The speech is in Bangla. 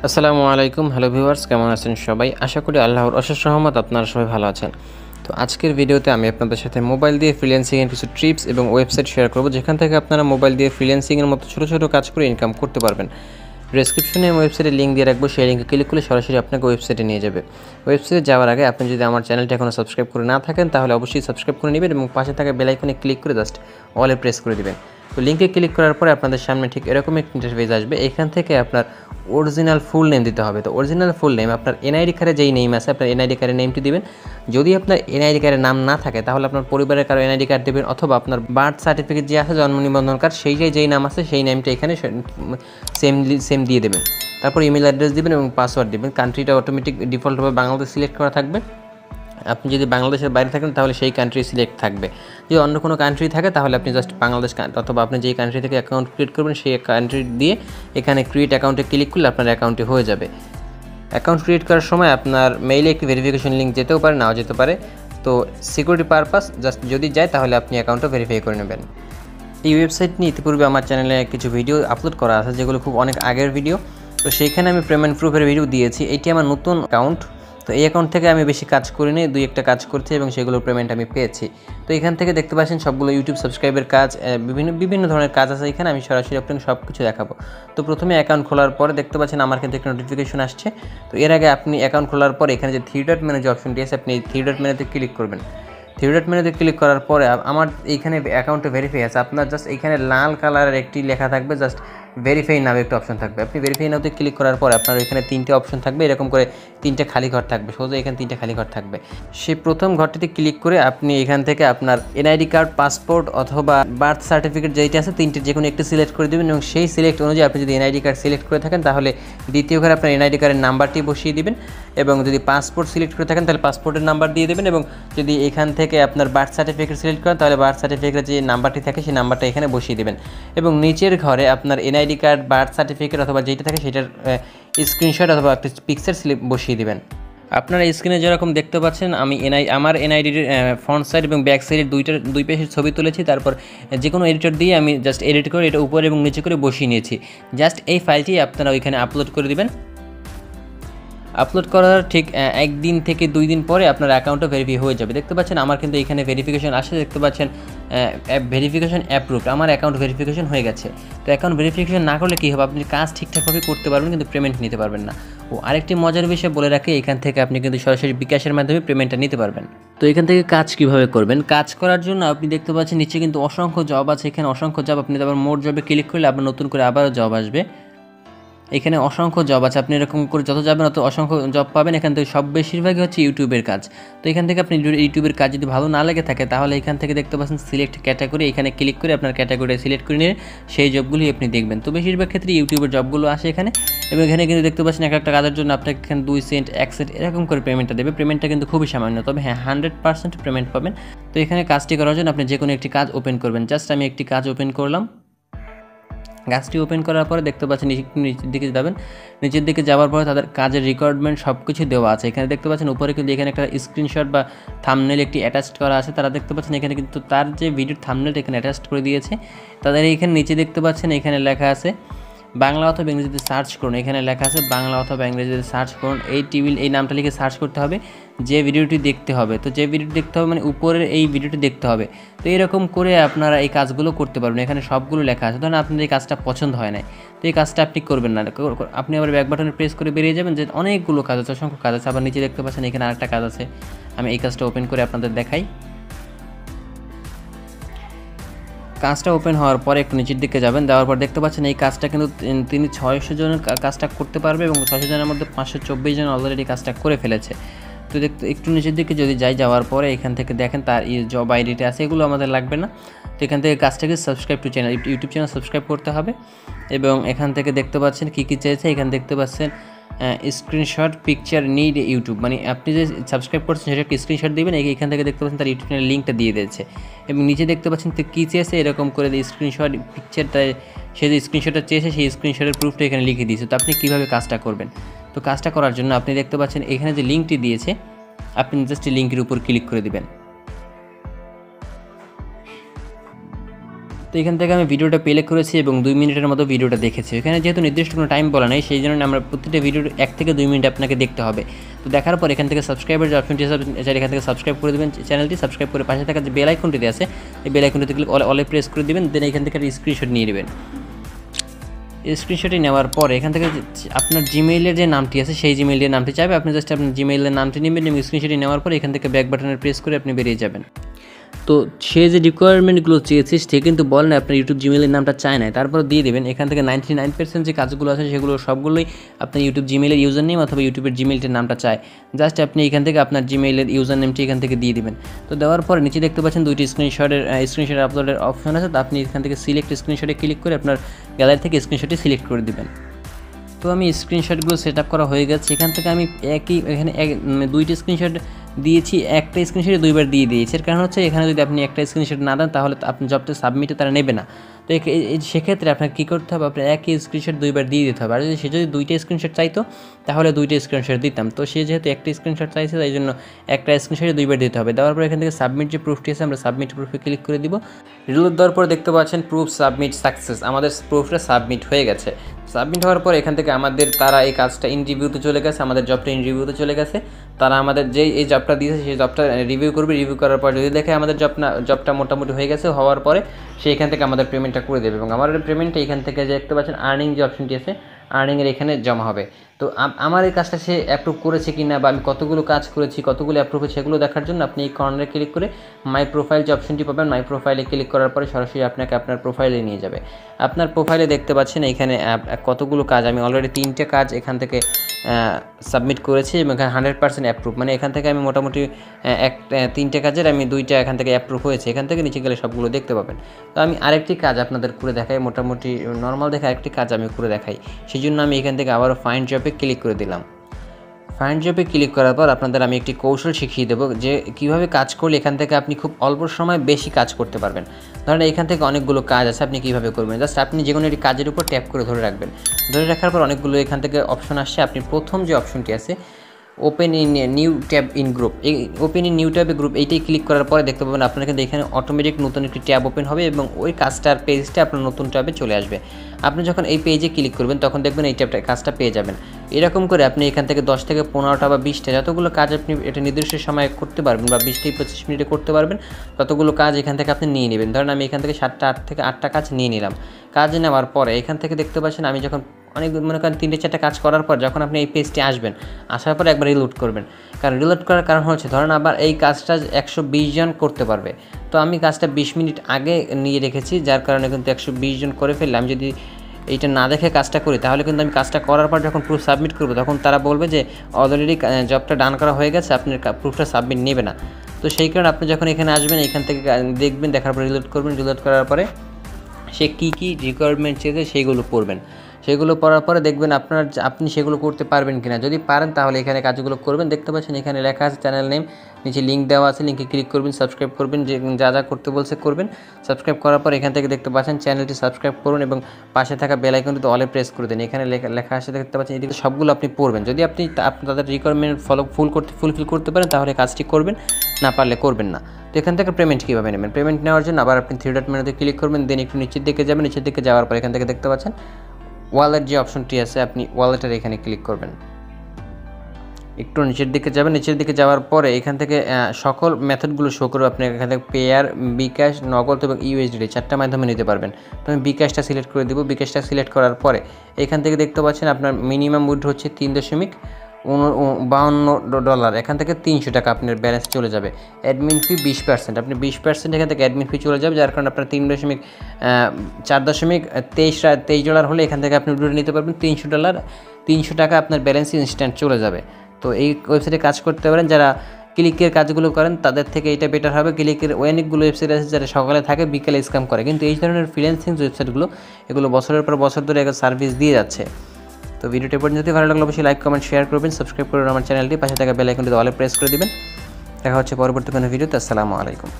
আসসালামু আলাইকুম হ্যালো ভিউয়ার্স, কেমন আছেন সবাই? আশা করি আল্লাহর অশেষ রহমত আপনারা সবাই ভালো আছেন। তো আজকের ভিডিওতে আমি আপনাদের সাথে মোবাইল দিয়ে ফ্রিল্যান্সিং এর কিছু টিপস এবং ওয়েবসাইট শেয়ার করব, যেখান থেকে আপনারা মোবাইল দিয়ে ফ্রিল্যান্সিং এর মতো ছোট ছোট কাজ করে ইনকাম করতে পারবেন। ডেসক্রিপশনে ওয়েবসাইটের লিঙ্ক দিয়ে রাখবো, সেই লিঙ্কে ক্লিক করলে সরাসরি আপনাকে ওয়েবসাইটে নিয়ে যাবে। ওয়েবসাইটে যাওয়ার আগে আপনি যদি আমার চ্যানেলটা এখনও সাবস্ক্রাইব করে না থাকেন তাহলে অবশ্যই সাবস্ক্রাইব করে নেবেন এবং পাশে থাকা বেল আইকনে ক্লিক করে জাস্ট অলে প্রেস করে দিবেন। তো লিঙ্কে ক্লিক করার পরে আপনাদের সামনে ঠিক এরকম একটা ইন্টারফেস আসবে। এখান থেকে আপনার অরিজিনাল ফুল নেম দিতে হবে। তো অরিজিনাল ফুল নেম আপনার এনআইডি কার্ডে যেই নেম আছে আপনার এনআইডি কার্ডের নেমটি দিবেন। যদি আপনার এনআইডি কার্ডের নাম না থাকে তাহলে আপনার পরিবারের কারো এনআইডি কার্ড দেবেন, অথবা আপনার বার্থ সার্টিফিকেট যে আছে জন্ম নিবন্ধন কার্ড সেই যেই নাম আছে সেই নেমটা এখানে সেম দিয়ে দেবেন। তারপর ইমেল অ্যাড্রেস দিবেন এবং পাসওয়ার্ড দিবেন। কান্ট্রিটা অটোমেটিক ডিফল্টভাবে বাংলাদেশ সিলেক্ট করা থাকবে। আপনি যদি বাংলাদেশের বাইরে থাকেন তাহলে সেই কান্ট্রি সিলেক্ট থাকবে। যদি অন্য কোনো কান্ট্রি থাকে তাহলে আপনি জাস্ট বাংলাদেশ অথবা আপনি যেই কান্ট্রি থেকে অ্যাকাউন্ট ক্রিয়েট করবেন সেই কান্ট্রি দিয়ে এখানে ক্রিয়েট অ্যাকাউন্টে ক্লিক করলে আপনার অ্যাকাউন্টে হয়ে যাবে। অ্যাকাউন্ট ক্রিয়েট করার সময় আপনার মেইলে একটি ভেরিফিকেশন লিঙ্ক যেতেও পারে, নাও যেতে পারে। তো সিকিউরিটি পারপাস জাস্ট যদি যায় তাহলে আপনি অ্যাকাউন্টটা ভেরিফাই করে নেবেন। এই ওয়েবসাইট নিয়ে ইতিপূর্বে আমার চ্যানেলে কিছু ভিডিও আপলোড করা আছে, যেগুলো খুব অনেক আগের ভিডিও। তো সেইখানে আমি পেমেন্ট প্রুফের ভিডিও দিয়েছি। এটি আমার নতুন অ্যাকাউন্ট। তো এই অ্যাকাউন্ট থেকে আমি বেশি কাজ করিনি, দুই একটা কাজ করছি এবং সেগুলোর পেমেন্ট আমি পেয়েছি। তো এখান থেকে দেখতে পাচ্ছেন সবগুলো ইউটিউব সাবস্ক্রাইবের কাজ, বিভিন্ন ধরনের কাজ আছে এখানে। আমি সরাসরি আপনাকে সব কিছু দেখাবো। তো প্রথমে অ্যাকাউন্ট খোলার পরে দেখতে পাচ্ছেন আমার কিন্তু একটা নোটিফিকেশন আসছে। তো এর আগে আপনি অ্যাকাউন্ট খোলার পর এখানে যে থ্রি ডট মেনু যে অপশনটি আছে আপনি থ্রি ডট মেনুতে ক্লিক করবেন। থ্রি ডট মেনুতে ক্লিক করার পরে আমার এইখানে অ্যাকাউন্টে ভেরিফাই আছে। আপনার জাস্ট এইখানে লাল কালারের একটি লেখা থাকবে, জাস্ট ভেরিফাই নামে একটা অপশন থাকবে। আপনি ভেরিফাই নাওতে ক্লিক করার পরে আপনার এখানে তিনটে অপশন থাকবে, এরকম করে তিনটে খালি ঘর থাকবে। সোজা এখানে তিনটে খালি ঘর থাকবে। সেই প্রথম ঘরটিতে ক্লিক করে আপনি এখান থেকে আপনার এনআইডি কার্ড, পাসপোর্ট অথবা বার্থ সার্টিফিকেট যেইটা আছে তিনটে যে কোনো একটি সিলেক্ট করে দেবেন এবং সেই সিলেক্ট অনুযায়ী আপনি যদি এনআইডি কার্ড সিলেক্ট করে থাকেন তাহলে দ্বিতীয় ঘরে আপনার এনআইডি কার্ডের নাম্বারটি বসিয়ে দিবেন, এবং যদি পাসপোর্ট সিলেক্ট করে থাকেন তাহলে পাসপোর্টের নাম্বার দিয়ে দেবেন, এবং যদি এখান থেকে আপনার বার্থ সার্টিফিকেট সিলেক্ট করেন তাহলে বার্থ সার্টিফিকেটের যে নাম্বারটি থাকে সেই নাম্বারটা এখানে বসিয়ে দেবেন। এবং নিচের ঘরে আপনার এনআইডি কার্ড, বার্থ সার্টিফিকেট অথবা যেটা থাকে সেটার স্ক্রিনশট অথবা একটি পিকচার স্লিপ বসিয়ে দেবেন। আপনারা স্ক্রিনে যেরকম দেখতে পাচ্ছেন আমি আমার এনআইডির ফ্রন্ট সাইড এবং ব্যাক সাইডের দুই পাশের ছবি তুলেছি। তারপর যে কোনো এডিটর দিয়ে আমি জাস্ট এডিট করে এটা উপরে এবং নিচে করে বসিয়ে নিয়েছি। জাস্ট এই ফাইলটি আপনারা ওইখানে আপলোড করে দিবেন। আপলোড করার ঠিক একদিন থেকে 2 দিন পরে আপনার অ্যাকাউন্টটা ভেরিফাই হয়ে যাবে। দেখতে পাচ্ছেন আমার কিন্তু এখানে ভেরিফিকেশন আসে, দেখতে পাচ্ছেন ভেরিফিকেশন অ্যাপ্রুভড, আমার অ্যাকাউন্ট ভেরিফিকেশন হয়ে গেছে। তো অ্যাকাউন্ট ভেরিফিকেশন না করলে কী হবে, আপনি কাজ ঠিকঠাকভাবে করতে পারবেন কিন্তু পেমেন্ট নিতে পারবেন না। ও আরেকটি মজার বিষয় বলে রাখি, এখান থেকে আপনি কিন্তু সরাসরি বিকাশের মাধ্যমে পেমেন্টটা নিতে পারবেন। তো এখান থেকে কাজ কিভাবে করবেন, কাজ করার জন্য আপনি দেখতে পাচ্ছেন নিচে কিন্তু অসংখ্য জব আছে। এখানে অসংখ্য জব, আপনি আবার মোর জবে ক্লিক করলে আবার নতুন করে আবারও জব আসবে। এখানে অসংখ্য জব আছে, আপনি এরকম করে যত যাবেন তত অসংখ্য জব পাবেন। এখান থেকে সব বেশিরভাগই হচ্ছে ইউটিউবের কাজ। তো এখান থেকে আপনি ইউটিউবের কাজ যদি ভালো না লেগে থাকে তাহলে এখান থেকে দেখতে পাচ্ছেন সিলেক্ট ক্যাটাগরি, এখানে ক্লিক করে আপনার ক্যাটাগরি সিলেক্ট করে নিয়ে সেই জবগুলি আপনি দেখবেন। তো বেশিরভাগ ক্ষেত্রে ইউটিউবের জবগুলো আসে এখানে, এবং এখানে কিন্তু দেখতে পাচ্ছেন একটা কাজের জন্য আপনাকে এখানে 2 সেন্ট 1 সেন্ট এরকম করে পেমেন্টটা দেবে। পেমেন্টটা কিন্তু খুবই সামান্য, তবে হ্যাঁ 100% পেমেন্ট পাবেন। তো এখানে কাজটি করার জন্য আপনি যে কোনো একটি কাজ ওপেন করবেন। জাস্ট আমি একটি কাজ ওপেন করলাম। কাজটি ওপেন করার পরে দেখতে পাচ্ছেন নিচের দিকে যাবেন। নিচের দিকে যাওয়ার পরে তাদের কাজের রিকোয়ারমেন্ট সব কিছু দেওয়া আছে। এখানে দেখতে পাচ্ছেন উপরে কিন্তু এখানে একটা স্ক্রিনশট বা থাম্বনেল একটি অ্যাটাচড করা আছে। তারা দেখতে পাচ্ছেন এখানে কিন্তু তার যে ভিডিওর থাম্বনেলটা এখানে অ্যাটাচড করে দিয়েছে। তাদের এখানে নিচে দেখতে পাচ্ছেন এখানে লেখা আছে বাংলা অথবা ইংরেজিতে সার্চ করুন। এখানে লেখা আছে বাংলা অথবা ইংরেজিতে সার্চ করুন। এই নামটা লিখে সার্চ করতে হবে, যে ভিডিওটি দেখতে হবে। তো যে ভিডিওটি দেখতে হবে মানে উপরের এই ভিডিওটি দেখতে হবে। তো এরকম করে আপনারা এই কাজগুলো করতে পারবেন। এখানে সবগুলো লেখা আছে। ধরুন আপনার এই কাজটা পছন্দ হয় না, তো এই কাজটা আপনি করবেন না, আপনি আবার ব্যাক বাটনে প্রেস করে বেরিয়ে যাবেন। যে অনেকগুলো কাজ আছে, অসংখ্য কাজ আছে। আবার নিচে দেখতে পাচ্ছেন এখানে আরেকটা কাজ আছে। আমি এই কাজটা ওপেন করে আপনাদের দেখাই। কাজটা ওপেন হওয়ার পরে একটু নিচের দিকে যাবেন, যাওয়ার পর দেখতে পাচ্ছেন এই কাজটা কিন্তু তিনি 600 জনের কাজটা করতে পারবে, এবং 600 জনের মধ্যে 524 জন অলরেডি কাজটা করে ফেলেছে। তো একটু নিচের দিকে যদি যাওয়ার পরে এখান থেকে দেখেন তার জব আইডিটা আছে, এগুলো আমাদের লাগবে না। তো এখান থেকে কাজটাকে subscribe to channel, YouTube channel subscribe করতে হবে। এবং এখান থেকে দেখতে পাচ্ছেন কী কী চেয়েছে। এখানে দেখতে পাচ্ছেন স্ক্রিনশট পিকচার নিড ইউটিউব, মানে আপনি যে সাবস্ক্রাইব করছেন সেটা একটা স্ক্রিনশট দেবেন। এখান থেকে দেখতে পাচ্ছেন তার ইউটিউব চ্যানেল লিঙ্কটা দিয়ে দিয়েছে, এবং নিচে দেখতে পাচ্ছেন তো কী চেয়েছে এরকম করে স্ক্রিনশট পিকচারটা, সে যে স্ক্রিনশটটা চেয়েছে সেই স্ক্রিনশটের প্রুফটা এখানে লিখে দিয়েছে। তো আপনি কীভাবে কাজটা করবেন, তো কাজটা করার জন্য আপনি দেখতে পাচ্ছেন এখানে যে লিঙ্কটি দিয়েছে আপনি জাস্ট লিঙ্কের উপর ক্লিক করে দেবেন। তো এখান থেকে আমি ভিডিওটা প্লে করেছি এবং 2 মিনিটের মতো ভিডিওটা দেখেছি। এখানে যেহেতু নির্দিষ্ট কোনো টাইম বলা নেই, সেই জন্য আমরা প্রতিটা ভিডিওর 1 থেকে 2 মিনিট আপনাকে দেখতে হবে। তো দেখার পর এখান থেকে সাবস্ক্রাইবের যে অপশনটি আছে, এখান থেকে সাবস্ক্রাইব করে দেবেন চ্যানেলটি। সাবস্ক্রাইব করে পাশে থাকা যে বেল আইকনটি আছে, এই বেল আইকনটিতে ক্লিক অলে প্রেস করে দেবেন। দেন এখান থেকে একটা স্ক্রিনশট নিয়ে নেবেন। স্ক্রিনশটটি নেওয়ার পর এখান থেকে আপনার জিমেইলের যে নামটি আছে, সেই জিমেইলের নামটি চাইবে, আপনি জাস্ট আপনার জিমেইলের নামটি নেবেন এবং স্ক্রিনশটটি নেওয়ার পর এখান থেকে ব্যাক বাটনে প্রেস করে আপনি বেরিয়ে যাবেন। তো সে যে রিকোয়ারমেন্টগুলো চেয়েছে সে কিন্তু বলে না আপনার ইউটিউব জিমেইলের নামটা চায় না, তারপর দিয়ে দেবেন। এখান থেকে 99% যে কাজগুলো আছে সেগুলো সবগুলোই আপনার ইউটিউব জিমেইলের ইউজার নেম অথবা ইউটিউবের জিমেইলটির নামটা চায়। জাস্ট আপনি এখান থেকে আপনার জিমেইলের ইউজার নেমটি এখান থেকে দিয়ে দেবেন। তো দেওয়ার পরে নিচে দেখতে পাচ্ছেন 2টি স্ক্রিনশট আপলোডের অপশন আছে। তো আপনি এখান থেকে সিলেক্ট স্ক্রিনশটে ক্লিক করে আপনার গ্যালারি থেকে স্ক্রিনশটটি সিলেক্ট করে দেবেন। তো আমি স্ক্রিনশটগুলো সেট আপ করা হয়ে গেছে। এখান থেকে আমি এখানে 2টি স্ক্রিনশট দিয়েছি, একটা স্ক্রিনশটে 2বার দিয়ে দিয়েছি। এর কারণ হচ্ছে এখানে যদি আপনি একটা স্ক্রিনশট না দেন তাহলে আপনি জবটা সাবমিটে তারা নেবে না। তো সেক্ষেত্রে আপনার কী করতে হবে, আপনার একই স্ক্রিনশট 2বার দিয়ে দিতে হবে। আর সে যদি 2টা স্ক্রিনশট চাইতো তাহলে 2টা স্ক্রিনশট দিতাম। তো সে যেহেতু একটা স্ক্রিনশট চাইছে তাই জন্য একটা স্ক্রিনশটে 2বার দিতে হবে। দেওয়ার পর এখান থেকে সাবমিট যে প্রুফটি আছে আমরা সাবমিট প্রুফে ক্লিক করে দিব। রিলোড দেওয়ার পর দেখতে পাচ্ছেন প্রুফ সাবমিট সাকসেস, আমাদের প্রুফটা সাবমিট হয়ে গেছে। সাবমিট হওয়ার পর এখান থেকে তারা এই কাজটা ইন রিভিউতে চলে গেছে, আমাদের জবটা ইন রিভিউতে চলে গেছে। তারা আমাদের এই জবটা দিয়েছে সেই জবটা রিভিউ করবে। রিভিউ করার পর যদি দেখে আমাদের জবটা মোটামুটি হয়ে গেছে, হওয়ার পরে সে এখান থেকে আমাদের পেমেন্টটা করে দেবে এবং আমাদের পেমেন্টটা এখান থেকে যে দেখতে পাচ্ছেন আর্নিং যে অপশনটি আছে, আর্নিংয়ের এখানে জমা হবে। তো আমার এই কাজটা সে অ্যাপ্রুভ করেছে কি না বা আমি কতগুলো কাজ করেছি, কতগুলো অ্যাপ্রুভ হয়েছে সেগুলো দেখার জন্য আপনি এই কর্নারে ক্লিক করে মাই প্রোফাইল যে অপশনটি পাবেন, মাই প্রোফাইলে ক্লিক করার পরে সরাসরি আপনাকে আপনার প্রোফাইলে নিয়ে যাবে। আপনার প্রোফাইলে দেখতে পাচ্ছেন এখানে কতগুলো কাজ, আমি অলরেডি 3টে কাজ এখান থেকে সাবমিট করেছি এবং এখানে 100% অ্যাপ্রুভ, মানে এখান থেকে আমি মোটামুটি 3টে কাজের আমি 2টা এখান থেকে অ্যাপ্রুভ হয়েছে। এখান থেকে নিচে গেলে সবগুলো দেখতে পাবেন। তো আমি আরেকটি কাজ আপনাদের করে দেখাই, মোটামুটি নর্মাল দেখে আরেকটি কাজ আমি করে দেখাই। সেই জন্য আমি এখান থেকে আবারও ফাইন্ড জবে ক্লিক করে দিলাম। ফাইন্ড জবে ক্লিক করার পর আপনাদের আমি একটি কৌশল শিখিয়ে দেবো যে কীভাবে কাজ করলে এখান থেকে আপনি খুব অল্প সময় বেশি কাজ করতে পারবেন। ধরেন এখান থেকে অনেকগুলো কাজ আছে, আপনি কীভাবে করবেন, জাস্ট আপনি যে কোনো একটি কাজের উপর ট্যাপ করে ধরে রাখবেন। ধরে রাখার পর অনেকগুলো এখান থেকে অপশন আসছে। আপনি প্রথম যে অপশনটি আছে open in new tab in group, এই ওপেন ইন নিউ ট্যাবে গ্রুপ এইটাই ক্লিক করার পরে দেখতে পাবেন আপনার কিন্তু এখানে অটোমেটিক নতুন একটি ট্যাব ওপেন হবে এবং ওই কাজটার পেজটা আপনার নতুন ট্যাবে চলে আসবে। আপনি যখন এই পেজে ক্লিক করবেন তখন দেখবেন এই ট্যাবটা কাজটা পেয়ে যাবেন। এরকম করে আপনি এখান থেকে 10 থেকে 15টা বা 20টা যতগুলো কাজ আপনি এটা নির্দিষ্ট সময়ে করতে পারবেন বা 20 থেকে 25 মিনিটে করতে পারবেন, ততগুলো কাজ এখান থেকে আপনি নিয়ে নেবেন। ধরেন আমি এখান থেকে 7 থেকে 8টা কাজ নিয়ে নিলাম। কাজ নেওয়ার পরে এখান থেকে দেখতে পাচ্ছেন আমি যখন অনেক মনে করেন 3-4টা কাজ করার পর যখন আপনি এই পেজটি আসবেন, আসার পর একবার রিলোড করবেন। কারণ রিলোড করার কারণ হচ্ছে ধরেন আবার এই কাজটা 120 জন করতে পারবে। তো আমি কাজটা 20 মিনিট আগে নিয়ে রেখেছি, যার কারণে কিন্তু 120 জন করে ফেললে আমি যদি এইটা না দেখে কাজটা করি তাহলে কিন্তু আমি কাজটা করার পর যখন প্রুফ সাবমিট করবো তখন তারা বলবে যে অলরেডি জবটা ডান করা হয়ে গেছে, আপনার প্রুফটা সাবমিট নেবে না। তো সেই কারণে আপনি যখন এখানে আসবেন এখান থেকে দেখবেন, দেখার পর রিলোড করবেন। রিলোড করার পরে সে কী রিকোয়ারমেন্ট চেয়েছে সেইগুলো পড়বেন। সেগুলো পড়ার পরে দেখবেন আপনি সেগুলো করতে পারবেন কিনা। যদি পারেন তাহলে এখানে কাজগুলো করবেন। দেখতে পাচ্ছেন এখানে লেখা আছে চ্যানেল নেম, নিচে লিঙ্ক দেওয়া আছে, লিঙ্কে ক্লিক করবেন, সাবস্ক্রাইব করবেন, যে যা করতে বলছে করবেন। সাবস্ক্রাইব করার পর এখান থেকে দেখতে পাচ্ছেন চ্যানেলটি সাবস্ক্রাইব করুন এবং পাশে থাকা বেল আইকনটিতে অলে প্রেস করে দেন। এখানে লেখা আছে দেখতে পাচ্ছেন, এদিকে সবগুলো আপনি পড়বেন। যদি আপনি তাদের রিকোয়ারমেন্ট ফুলফিল করতে পারেন তাহলে কাজটি করবেন, না পারলে করবেন না। তো এখান থেকে পেমেন্ট কীভাবে নেবেন, পেমেন্ট নেওয়ার জন্য আবার আপনি 3 ডট মেনুতে ক্লিক করবেন, দেন একটু নিচের দিকে যাবেন। নিচের দিকে যাওয়ার পর এখান থেকে দেখতে পাচ্ছেন ওয়ালেট যে অপশনটি আছে, আপনি ওয়ালেটের এখানে ক্লিক করবেন। একটু নিচের দিকে যাবেন। নিচের দিকে যাওয়ার পরে এখান থেকে সকল মেথডগুলো শো করবে। আপনি এখান থেকে পেয়ার, বিকাশ, নগদ এবং ইউএসডি 4টা মাধ্যমে নিতে পারবেন। তো আমি বিকাশটা সিলেক্ট করে দেবো। বিকাশটা সিলেক্ট করার পরে এখান থেকে দেখতে পাচ্ছেন আপনার মিনিমাম উইথড্র হচ্ছে $3.52। এখান থেকে 300 টাকা আপনার ব্যালেন্স চলে যাবে। অ্যাডমিন ফি 20%, আপনি 20% এখান থেকে অ্যাডমিন ফি চলে যাবে, যার কারণে আপনার $4.23 হলে এখান থেকে আপনি উইথড্র নিতে পারবেন। $300 টাকা আপনার ব্যালেন্স ইনস্ট্যান্ট চলে যাবে। তো এই ওয়েবসাইটে কাজ করতে পারেন। যারা ক্লিকের কাজগুলো করেন তাদের থেকে এটা বেটার হবে। ক্লিকের অনেকগুলো ওয়েবসাইট আছে যারা সকালে থাকে বিকেলে স্ক্যাম করে, কিন্তু এই ধরনের ফ্রিল্যান্সিং ওয়েবসাইটগুলো এগুলো বছরের পর বছর ধরে সার্ভিস দিয়ে যাচ্ছে। তো ভিডিওটি পর্যন্ত ভালো লাগলে অবশ্যই লাইক, কমেন্ট, শেয়ার করবেন, সাবস্ক্রাইব করুন আমার চ্যানেলটি, পাশে থাকা বেল আইকনটিতে অলে প্রেস করে দিবেন। দেখা হচ্ছে পরবর্তী কোনো ভিডিওতে। আসসালামু আলাইকুম।